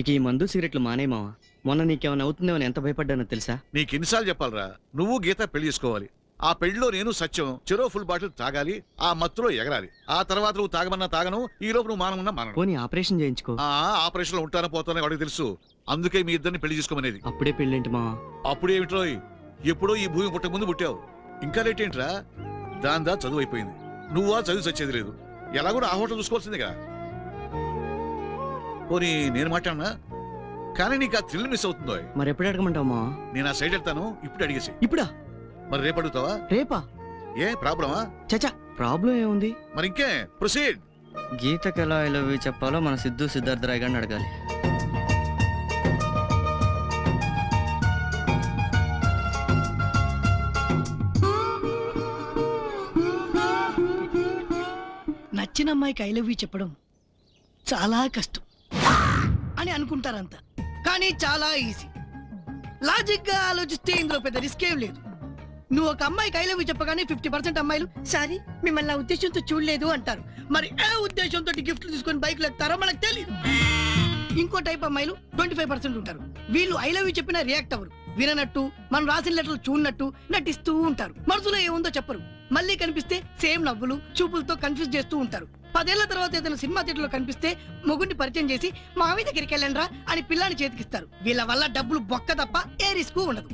ఇక ఈ మందు సిగరెట్లు మానే మావా. మొన్న నీకేమైనా అవుతుందేమో ఎంత భయపడ్డానో తెలుసా? నీకు ఎన్నిసార్లు చెప్పాలరా, నువ్వు గీత పెళ్లి చేసుకోవాలి. ఆ పెళ్లిలో నేను సత్యం చెరో ఫుల్ బాటిల్ తాగాలి, ఆ మత్తులో ఎగరాలి. ఆ తర్వాత నువ్వు తాగమన్నా తాగను, ఈ లోపు నువ్వు మానమన్నా మానను. పోనీ ఆపరేషన్ చేయించుకో. ఆపరేషన్ లో ఉంటానో పోతానో వాడికి తెలుసు. అందుకే మీ ఇద్దరిని పెళ్లి చేసుకోమనేది. అప్పుడే పెళ్ళేంటి మావా? అప్పుడేమిట్రో, ఎప్పుడో ఈ భూమి పుట్టక ముందు పుట్టావు. ఇంకా లేట్ ఏంట్రా? దాందా చదువు అయిపోయింది, నువ్వా చదువు చచ్చేది లేదు. ఎలాగో ఆ హోటల్ చూసుకోవాల్సిందిగా. పోనీ నేను మాట్లాడనా? కానీ నీకు ఆ థ్రిల్ మిస్ అవుతుందో. మరి ఎప్పుడు అడగమంటావు మావా? నేను ఆ సైడ్ వెళ్తాను, ఇప్పుడు అడిగేసి. ఇప్పుడా? మరి రేపు అడుగుతావా? రేపా? ఏ ప్రాబ్లమా? చచ్చా, ప్రాబ్లం ఏముంది? మరి ఇంకే ప్రొసీడ్. గీతకి ఎలా ఐ లవ్ యూ చెప్పాలో మన సిద్ధార్థ రాయ్ గారిని అడగాలి. నచ్చిన అమ్మాయికి ఐ లవ్ యూ చెప్పడం చాలా కష్టం అని అనుకుంటారంతా, కానీ చాలా ఈజీ. లాజిక్ గా ఆలోచిస్తే ఇందులో పెద్ద రిస్క్ ఏం లేదు. నువ్వు ఒక అమ్మాయికి ఐ లవ్ యూ చెప్పగానే 50% అమ్మాయిలు సారీ మిమ్మల్ని నా ఉద్దేశంతో చూడలేదు అంటారు. మరి ఏ ఉద్దేశంతో గిఫ్ట్లు తీసుకొని బైక్లు ఎక్కుతారో మనకు తెలియదు. ఇంకో టైప్ అమ్మాయిలు 25% ఉంటారు. వీళ్ళు ఐ లవ్ యూ చెప్పినా రియాక్ట్ అవ్వరు, విననట్టు మనం రాసిన లెటర్లు చూడనట్టు నటిస్తూ ఉంటారు. మనసులో ఏముందో చెప్పరు. మళ్ళీ కనిపిస్తే సేమ్ నవ్వులు చూపులతో కన్ఫ్యూజ్ చేస్తూ ఉంటారు. 10 ఏళ్ల తర్వాత ఏదైనా సినిమా థియేటర్లో కనిపిస్తే మొగుడిని పరిచయం చేసి మావి దగ్గరికి వెళ్ళండ్రా అని పిల్లాన్ని చేతికిస్తారు. వీళ్ళ వల్ల డబ్బులు బొక్క తప్ప ఏ రిస్క్ ఉండదు.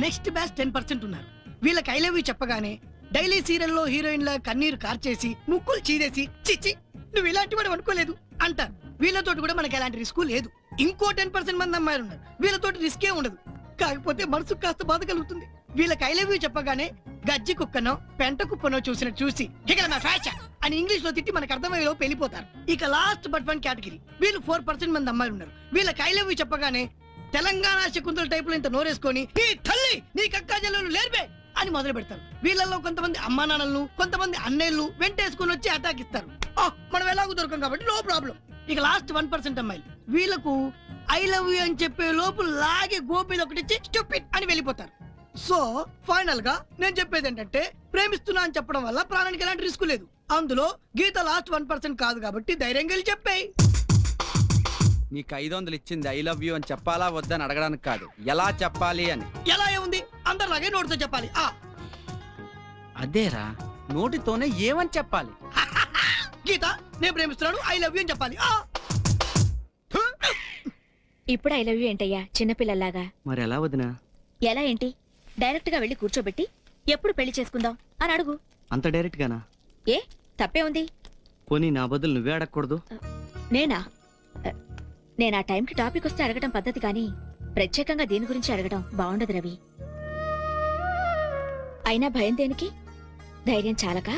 నెక్స్ట్ బ్యాచ్ 10% ఉన్నారు. వీళ్ళకి ఐ లవ్ యూ చెప్పగానే డైలీ సీరియల్లో హీరోయిన్ల కన్నీరు కార్చేసి ముక్కులు చీదేసి చిచ్చి నువ్వు ఇలాంటి వాడు అనుకోలేదు అంటారు. వీళ్ళతోటి కూడా మనకి ఎలాంటి రిస్క్ లేదు. ఇంకో 10% మంది అమ్మాయిలు ఉన్నారు. వీళ్ళతోటి రిస్కే ఉండదు, కాకపోతే మనసుకు కాస్త బాధ కలుగుతుంది. వీళ్ళకి ఐ లవ్ యూ చెప్పగానే గజ్జి కుక్కనో పెంట కుప్పనో చూసి ఇక నా ఫ్యాషన్ అని ఇంగ్లీష్ లో తిట్టి మనకు అర్థమయ్యేలో వెళ్ళిపోతారు. ఇక లాస్ట్ బట్ 1 కేటగిరీ, వీళ్ళు 4% మంది అమ్మాయిలు ఉన్నారు. వీళ్ళకి ఐ లవ్ యూ చెప్పగానే తెలంగాణ శకుంతల టైప్ లో ఇంత నోరేసుకొని నీ తల్లి నీ కక్కా జల్లు లేర్బే అని మొదలు పెడతారు. వీళ్ళల్లో కొంతమంది అమ్మా నాన్నలను కొంతమంది అన్నయ్యలు వెంటేసుకొని వచ్చి అటాక్ ఇస్తారు. మనం ఎలాగో దొరకం కాబట్టి నో ప్రాబ్లం. ఇక లాస్ట్ 1% అమ్మాయిలు, వీళ్ళకు ఐ లవ్ యూ అని చెప్పే లోపు లాగే గోపి ఒకటి స్టూపిడ్ అని వెళ్ళిపోతారు. సో ఫైనల్ గా నేను చెప్పేది ఏంటంటే, ప్రేమిస్తున్నా అని చెప్పడం వల్ల ప్రాణానికి ఎలాంటి రిస్క్ లేదు. అందులో గీత లాస్ట్ 1% కాదు కాబట్టి ధైర్యంగా వెళ్ళి చెప్పేయి. నీకు 500 ఇచ్చింది ఐ లవ్ యూ అని చెప్పాలా వద్దని అడగడానికి కాదు, ఎలా చెప్పాలి అని. ఎలా ఏముంది, అందరిలాగే నోటితో చెప్పాలి. అదేరా, నోటితోనే ఏమని చెప్పాలి? గీత నేను ప్రేమిస్తున్నాను ఐ లవ్ యూ అని చెప్పాలి. ఇప్పుడు ఐ లవ్ యూ ఏంటయ్యా చిన్నపిల్లలాగా? మరి ఎలా వదినా? ఎలా ఏంటి, డైరెక్ట్ గా వెళ్ళి కూర్చోబెట్టి ఎప్పుడు పెళ్లి చేసుకుందాం అని అడుగు. అంత డైరెక్ట్ గానా? ఏ తప్పే ఉంది? పోనీ నా బదులు నువ్వే అడగకూడదు? నేనా? నేను ఆ టైంకి టాపిక్ వస్తే అడగటం పద్ధతి, కానీ ప్రత్యేకంగా దీని గురించి అడగడం బాగుండదు రవి. అయినా భయం దేనికి? ధైర్యం చాలక,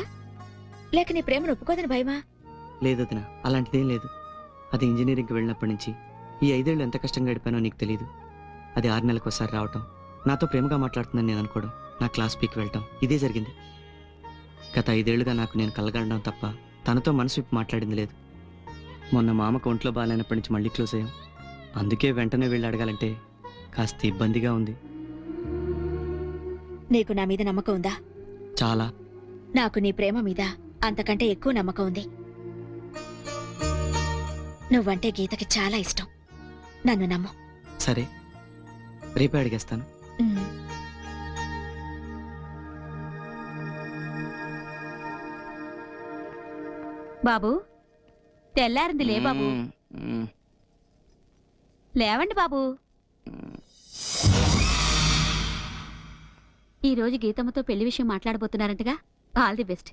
లేక నీ ప్రేమను ఒప్పుకోదని భయమా? లేదు వదినా, అలాంటిదేం లేదు. అది ఇంజనీరింగ్కి వెళ్ళినప్పటి నుంచి ఈ 5 ఏళ్ళు ఎంత కష్టంగా గడిపానో నీకు తెలియదు. అది 6 నెలలకు ఒకసారి రావటం, నాతో ప్రేమగా మాట్లాడుతుందని నేను అనుకోవడం, నా క్లాస్ పీకి వెళ్ళటం, ఇదే జరిగింది. గత 5 ఏళ్లుగా నాకు నేను కలగడం తప్ప తనతో మనసు విప్పి మాట్లాడింది లేదు. మొన్న మామకు ఒంట్లో బాగాలేనప్పటి నుంచి మళ్ళీ క్లోజ్ అయ్యాం. అందుకే వెంటనే వెళ్ళి అడగాలంటే కాస్త ఇబ్బందిగా ఉంది. నీకు నా మీద నమ్మకం ఉందా? చాలా. నాకు నీ ప్రేమ మీద అంతకంటే ఎక్కువ నమ్మకం ఉంది. నువ్వంటే గీతకి చాలా ఇష్టం, నన్ను నమ్ము. సరే, రేపే అడిగేస్తాను. బాబు తెల్లారింది, లే బాబు. లేవండి బాబు. ఈరోజు గీతమ్మతో పెళ్లి విషయం మాట్లాడబోతున్నారంటగా, ఆల్ ది బెస్ట్.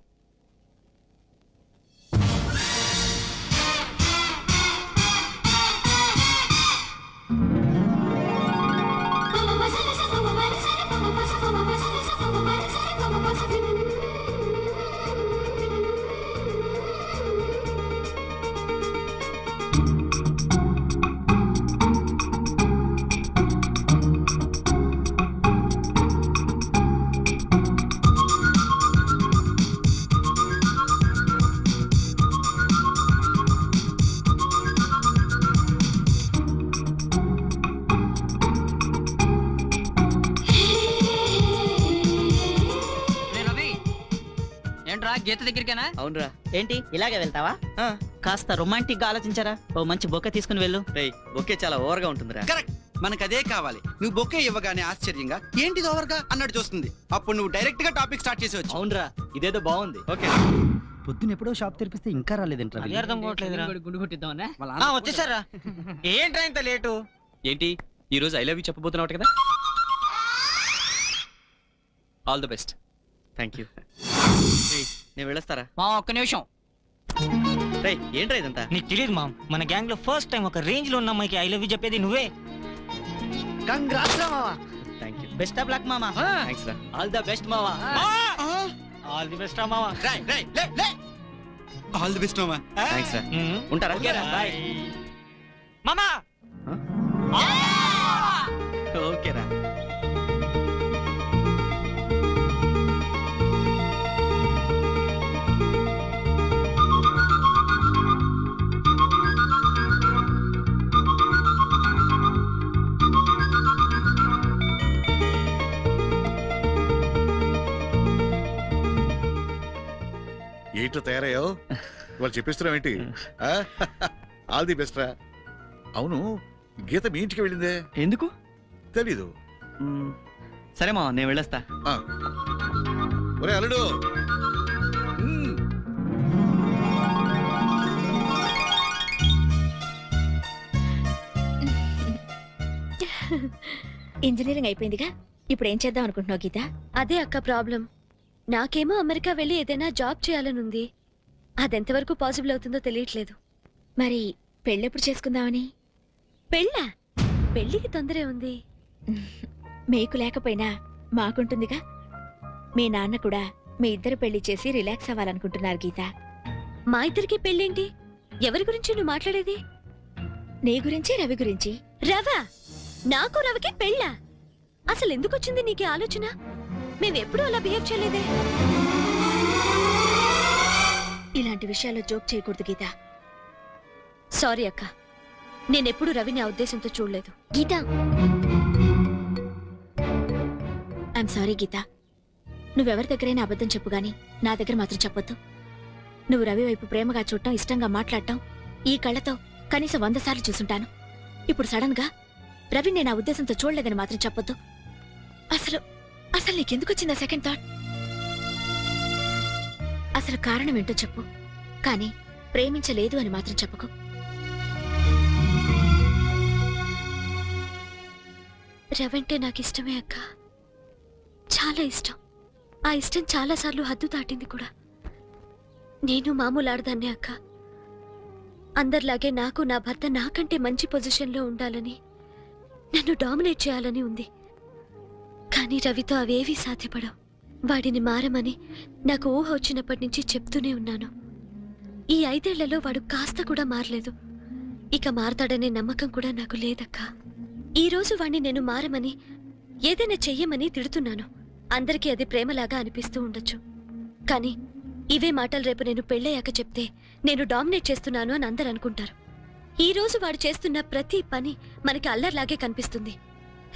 గీత దగ్గరికేనా? అవునరా. ఏంటి ఇలాగే వెళ్తావా? కాస్త రొమాంటిక్ గా ఆలోచించారా? ఓ మంచి బొక్క తీసుకుని వెళ్ళు. రేయ్ బొకే చాలా ఓవర్గా ఉంటుందిరా. కరెక్ట్, మనకు అదే కావాలి. నువ్వు బొకే ఇవ్వగానే ఆశ్చర్యంగా ఏంటి ఓవర్గా అన్నట్టు చూస్తుంది. అప్పుడు నువ్వు డైరెక్ట్ గా టాపిక్ స్టార్ట్ చేసేవచ్చు. అవునరా, ఇదేదో బాగుంది. ఓకే. పొద్దున ఎప్పుడో షాప్ తెరిపిస్తే ఇంకా రాలేదంట. అర్థం కావట్లేదురా. గుండు కొట్టిద్దామన్నా. వచ్చేసారా? ఏంట్రా ఇంత లేటు? ఏంటి ఈ రోజు ఐ లవ్ యూ చెప్పబోతున్నావు కదా? All the best. Thank you. నేను వెళ్ళొస్తారా? మా ఒక్క నిమిషం. రేయ్ ఏంట్రా ఇదంతా? నీకు తెలియదు మామ్, మన గ్యాంగ్ లో ఫస్ట్ టైం ఒక రేంజ్ లో ఉన్న అమ్మాయికి ఐ లవ్ యూ చెప్పేది నువ్వే. కంగ్రాట్స్ మావా. Thank you. Best of luck మామా. థ్యాంక్స్ రా. ఆల్ ద బెస్ట్ మావా. ఆల్ ది బెస్ట్ మామా. ఆల్ ది బెస్ట్ మామా. థ్యాంక్స్ రా. ఉంటారా? బాయ్ మామా. ఓకే రా. ఏంటో తయారయ్యావు? వాళ్ళు చెప్పిస్తున్నావు ఏంటి? ఆల్ ది బెస్ట్ రా. అవును, గీత మీ ఇంటికి వెళ్ళిందే ఎందుకు తెలీదు. సరే మా నేను వెళ్ళొస్తా. ఒరే అల్లుడు, ఇంజనీరింగ్ అయిపోయిందిగా, ఇప్పుడు ఏం చేద్దాం అనుకుంటున్నావు గీత? అదే అక్క ప్రాబ్లం. నాకేమో అమెరికా వెళ్ళి ఏదైనా జాబ్ చేయాలనుంది. అదెంతవరకు పాసిబుల్ అవుతుందో తెలియట్లేదు. మరి పెళ్ళెప్పుడు చేసుకుందామని? పెళ్ళా? పెళ్ళికి తొందరే ఉంది. మీకు లేకపోయినా మాకుంటుందిగా. మీ నాన్న కూడా మీ ఇద్దరు పెళ్లి చేసి రిలాక్స్ అవ్వాలనుకుంటున్నారు గీత. మా ఇద్దరికి పెళ్ళేంటి? ఎవరి గురించి నువ్వు మాట్లాడేది? నీ గురించి, రవి గురించి. రవా? నాకు రవికి పెళ్ళా? అసలు ఎందుకు వచ్చింది నీకు ఆలోచన? మేమెప్పుడూ అలా బిహేవ్ చేయలేదే. ఇలాంటి విషయాల్లో జోక్ చేయకూడదు గీత. సారీ అక్క, నేనెప్పుడు రవిని ఆ ఉద్దేశంతో చూడలేదు. గీత, ఐఎమ్ సారీ గీత. నువ్వెవరి దగ్గరైనా అబద్ధం చెప్పు గాని నా దగ్గర మాత్రం చెప్పొద్దు. నువ్వు రవి వైపు ప్రేమగా చూడటం, ఇష్టంగా మాట్లాడటం ఈ కళ్ళతో కనీసం 100 సార్లు చూసుంటాను. ఇప్పుడు సడన్ గా రవి నేను ఆ ఉద్దేశంతో చూడలేదని మాత్రం చెప్పొద్దు. అసలు అసలు నీకెందుకు వచ్చిందా సెకండ్ థాట్? అసలు కారణం ఏంటో చెప్పు, కానీ ప్రేమించలేదు అని మాత్రం చెప్పకు. రవంటే నాకు ఇష్టమే అక్క, చాలా ఇష్టం. ఆ ఇష్టం చాలా సార్లు హద్దు దాటింది కూడా. నేను మామూలు ఆడదాన్నే అక్క. అందరిలాగే నాకు నా భర్త నాకంటే మంచి పొజిషన్లో ఉండాలని, నన్ను డామినేట్ చేయాలని ఉంది. కానీ రవితో అవేవీ సాధ్యపడవు. వాడిని మారమని నాకు ఊహ వచ్చినప్పటి నుంచి చెప్తూనే ఉన్నాను. ఈ 5 ఏళ్లలో వాడు కాస్త కూడా మారలేదు. ఇక మారతాడనే నమ్మకం కూడా నాకు లేదక్కా. ఈ రోజు వాణ్ణి నేను మారమని, ఏదైనా చెయ్యమని తిడుతున్నాను. అందరికీ అది ప్రేమలాగా అనిపిస్తూ ఉండొచ్చు. కానీ ఇవే మాటలు రేపు నేను పెళ్ళయ్యాక చెప్తే నేను డామినేట్ చేస్తున్నాను అని అందరు అనుకుంటారు. ఈ రోజు వాడు చేస్తున్న ప్రతి పని మనకి అల్లర్లాగే కనిపిస్తుంది.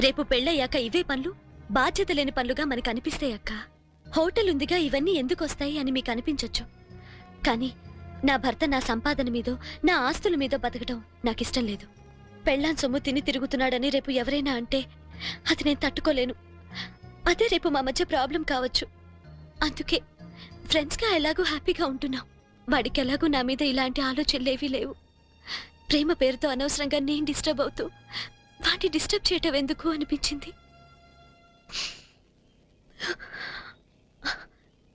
రేపు పెళ్ళయ్యాక ఇవే పనులు బాధ్యత లేని పనులుగా మనకు అనిపిస్తాయి అక్క. హోటల్ ఉందిగా, ఇవన్నీ ఎందుకొస్తాయి అని మీకు అనిపించొచ్చు. కానీ నా భర్త నా సంపాదన మీదో, నా ఆస్తుల మీదో బతకడం నాకిష్టం లేదు. పెళ్ళాం సొమ్ము తిని తిరుగుతున్నాడని రేపు ఎవరైనా అంటే అది నేను తట్టుకోలేను. అదే రేపు మా మధ్య ప్రాబ్లం కావచ్చు. అందుకే ఫ్రెండ్స్గా ఎలాగూ హ్యాపీగా ఉంటున్నాం. వాడికి ఎలాగూ నా మీద ఇలాంటి ఆలోచనలేవీ లేవు. ప్రేమ పేరుతో అనవసరంగా నేను డిస్టర్బ్ అవుతూ వాడిని డిస్టర్బ్ చేయటం ఎందుకు అనిపించింది.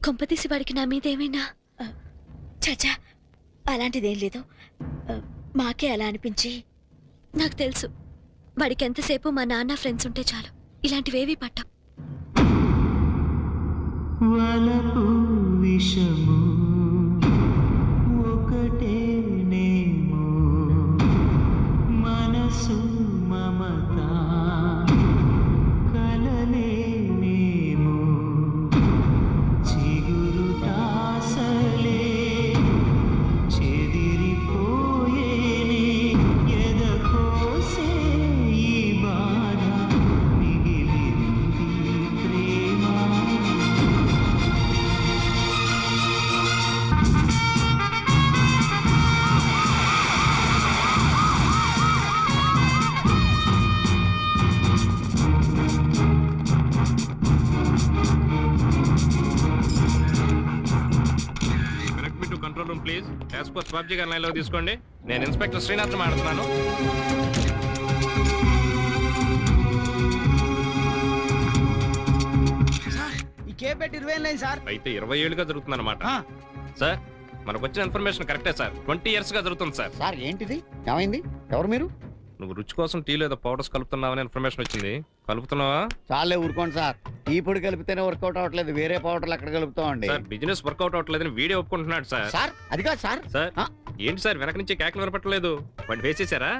కొంపతీసి వాడికి నా మీద ఏమైనా? చాచా, అలాంటిదేం లేదు. మాకే అలా అనిపించి. నాకు తెలుసు, వాడికి ఎంతసేపు మా నాన్న ఫ్రెండ్స్ ఉంటే చాలు, ఇలాంటివేవీ పట్టం. వలపు విషము ఒకటేనేమో, మనసు మమత కలలేనేమో, చిగురుటాసలే చెదిరిపోయేనే, ఎదకోసే ఈ బాధ మిగిలింది ప్రేమ. ప్లీజ్ టాస్క్ ఫోర్స్ బాబ్జీ గారి లైన్లో తీసుకోండి. నేను ఇన్స్పెక్టర్ శ్రీనాథ్ మాట్లాడుతున్నాను. ఈ కేపెట్ 20 లైన్ సార్. అయితే 20 ఏళ్ళుగా జరుగుతుంది అనమాట. సార్ మనకు వచ్చిన ఇన్ఫర్మేషన్ కరెక్టే సార్. 20 years గా జరుగుతుంది సార్. సార్ ఏంటిది? ఏమైంది? ఎవరు మీరు? నువ్వు రుచి కోసం టీలో ఏదో పౌడర్స్ కలుపుతున్నావని ఇన్ఫర్మేషన్ వచ్చింది. కలుపుతున్నావా? చాలే ఊరుకోండి సార్. టీ పొడి కలిపితేనే వర్కౌట్ అవ్వట్లేదు, వేరే పౌడర్లు ఎక్కడ కలుపుతామండి? సార్ బిజినెస్ వర్కౌట్ అవ్వట్లేదని వీడియో ఒప్పుకుంటున్నాడు సార్. సార్ అది కాదు సార్. సార్ ఏంటి సార్ వెనక నుంచి కేకలు వినపట్టలేదు? వాడిని వేసేసారా?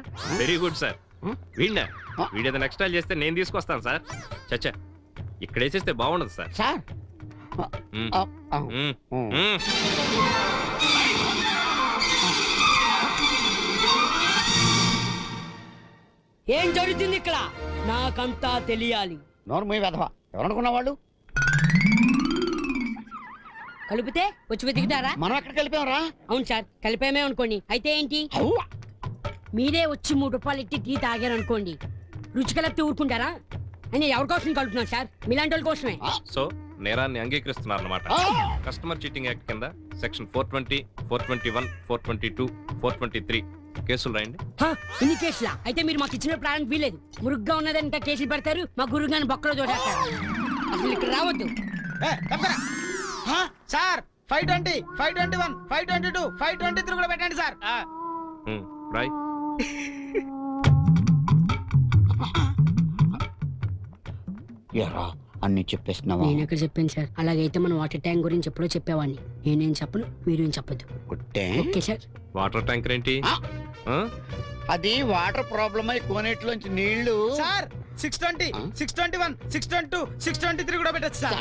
Very good sir. వీడినా వీడేదో నెక్స్ట్ స్టైల్ చేస్తే నేను తీసుకొస్తాను సార్. చచ్చా ఇక్కడ వేసేస్తే బాగుండదు సార్. సార్ ఏం జరుగుతుంది ఇక్కడ? నాకంతా తెలియాలి. నోర్మై వెధవా, ఎవరనుకున్న వాళ్ళు? కలిపితే వచ్చి వెతికినారా? మనం ఎక్కడ కలిపామరా? అవును సార్, కలిపామే అనుకోండి. అయితే ఏంటి? మీరే వచ్చి 3 రూపాయలు ఎట్టి టీ తాగారనుకోండి, రుచి కలిపితే ఊరుకుంటారా? అని ఎవరి కోసం కలుపుతున్నాను సార్? మీలాంటి వాళ్ళ కోసమే. సో నేరాన్ని అంగీకరిస్తున్నారు అన్నమాట. కస్టమర్ చీటింగ్ యాక్ట్ కింద సెక్షన్ 420, 421, 422, 423 కేసులు రాయండి. ఇన్ని కేసులా? అయితే మీరు మాకు ఇచ్చిన ప్రాణం వీలేదు. మురుగ్గా ఉన్నదని ఇంకా కేసులు పెడతారు, మా గురుగాని బొక్కలో చూడేస్తారు. అసలు ఇక్కడ రావద్దు. సార్ 520, 521, 522, 523 కూడా పెట్టండి సార్. రాయ్. ఎరా అన్ని చెప్పేస్తున్నావా? నేను ఎక్కడ చెప్పాను సార్? అలాగైతే మన వాటర్ ట్యాంక్ గురించి ఎప్పుడో చెప్పేవాడిని. నేనేం చెప్పను, మీరేం చెప్పద్దు. Okay sir. వాటర్ ట్యాంకర్ ఏంటి? అది వాటర్ ప్రాబ్లమ్ అయి కోనేట్లోంచి నీళ్లు. సార్ 620, 621, 622, 623 కూడా పెట్టచ్చు సార్.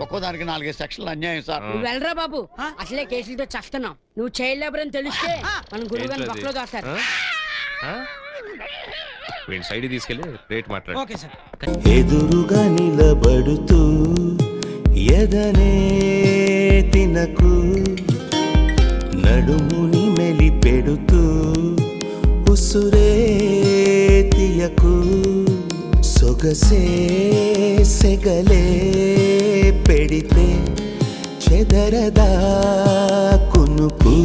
ఒక్కో దానికి 4 సెక్షన్లు అన్యాయం సార్. నువ్వు వెళ్ళరా బాబు, అసలే కేసులతో చస్తున్నావు. నువ్వు చైల్డ్ లేబర్ అని తెలిస్తే మన గురుగాని బొక్కలో దాస్తారు. సైడ్ తీసుకెళ్ళి రేట్ మాట్లాడు. Okay sir. ఎదురుగా నిలబడుతూ ఎదనే తినకు, నడుముని మెలిపెడుతూ ఉసురే తీయకు, సొగసే సెగలే పెడితే చెదరదా కునుకు.